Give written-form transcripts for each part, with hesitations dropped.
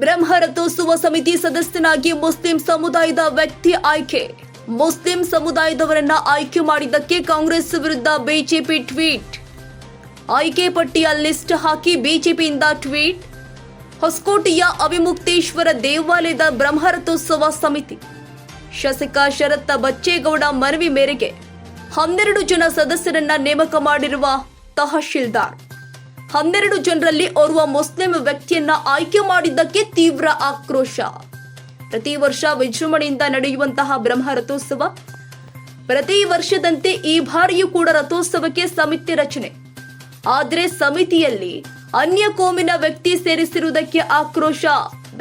ಬ್ರಹ್ಮರಥೋತ್ಸವ ಸಮಿತಿ ಸದಸ್ಯನಾಗಿ ಮುಸ್ಲಿಂ ಸಮುದಾಯದ ವ್ಯಕ್ತಿ ಆಯ್ಕೆ. ಮುಸ್ಲಿಂ ಸಮುದಾಯದವರನ್ನ ಆಯ್ಕೆ ಮಾಡಿದ್ದಕ್ಕೆ ಕಾಂಗ್ರೆಸ್ ವಿರುದ್ಧ ಬಿಜೆಪಿ ಟ್ವೀಟ್. ಆಯ್ಕೆ ಪಟ್ಟಿಯ ಲಿಸ್ಟ್ ಹಾಕಿ ಬಿಜೆಪಿಯಿಂದ ಟ್ವೀಟ್. ಹೊಸಕೋಟೆಯ ಅವಿಮುಕ್ತೇಶ್ವರ ದೇವಾಲಯದ ಬ್ರಹ್ಮರಥೋತ್ಸವ ಸಮಿತಿ ಶಾಸಕ ಶರತ್ ಬಚ್ಚೇಗೌಡ ಮನವಿ ಮೇರೆಗೆ 12 ಜನ ಸದಸ್ಯರನ್ನ ನೇಮಕ ಮಾಡಿರುವ ತಹಶೀಲ್ದಾರ್ 12 ಜನರಲ್ಲಿ ಓರ್ವ ಮುಸ್ಲಿಂ ವ್ಯಕ್ತಿಯನ್ನ ಆಯ್ಕೆ ಮಾಡಿದ್ದಕ್ಕೆ ತೀವ್ರ ಆಕ್ರೋಶ. ಪ್ರತಿ ವರ್ಷ ವಿಜೃಂಭಣೆಯಿಂದ ನಡೆಯುವಂತಹ ಬ್ರಹ್ಮರಥೋತ್ಸವ ಪ್ರತಿ ವರ್ಷದಂತೆ ಈ ಬಾರಿಯೂ ಕೂಡ ರಥೋತ್ಸವಕ್ಕೆ ಸಮಿತಿ ರಚನೆ. ಆದರೆ ಸಮಿತಿಯಲ್ಲಿ ಅನ್ಯ ಕೋಮಿನ ವ್ಯಕ್ತಿ ಸೇರಿಸಿರುವುದಕ್ಕೆ ಆಕ್ರೋಶ.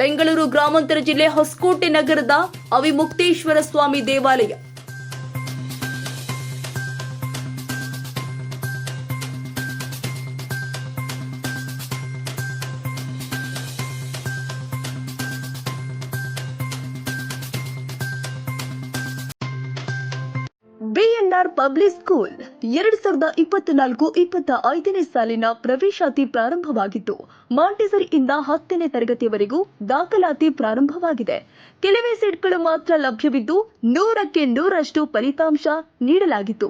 ಬೆಂಗಳೂರು ಗ್ರಾಮಾಂತರ ಜಿಲ್ಲೆ ಹೊಸಕೋಟೆ ನಗರದ ಅವಿಮುಕ್ತೇಶ್ವರ ಸ್ವಾಮಿ ದೇವಾಲಯ ಬಿಎನ್ಆರ್ ಪಬ್ಲಿಕ್ ಸ್ಕೂಲ್ 2024-25ನೇ ಸಾಲಿನ ಪ್ರವೇಶಾತಿ ಪ್ರಾರಂಭವಾಗಿದ್ದು, ಮಾಂಟೆಸರಿಯಿಂದ 10ನೇ ತರಗತಿಯವರೆಗೂ ದಾಖಲಾತಿ ಪ್ರಾರಂಭವಾಗಿದೆ. ಕೆಲವೇ ಸೀಟ್ಗಳು ಮಾತ್ರ ಲಭ್ಯವಿದ್ದು 100ಕ್ಕೆ 100ರಷ್ಟು ಫಲಿತಾಂಶ ನೀಡಲಾಗಿತ್ತು.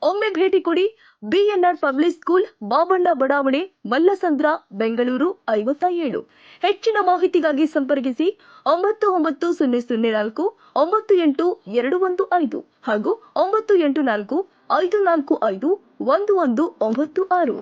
ಒಮ್ಮೆ ಭೇಟಿ ಕೊಡಿ. ಬಿಎನ್ಆರ್ ಪಬ್ಲಿಕ್ ಸ್ಕೂಲ್, ಬಾಬಣ್ಣ ಬಡಾವಣೆ, ಮಲ್ಲಸಂದ್ರ, ಬೆಂಗಳೂರು 57. ಹೆಚ್ಚಿನ ಮಾಹಿತಿಗಾಗಿ ಸಂಪರ್ಕಿಸಿ 9900498215 ಹಾಗೂ 9845451196.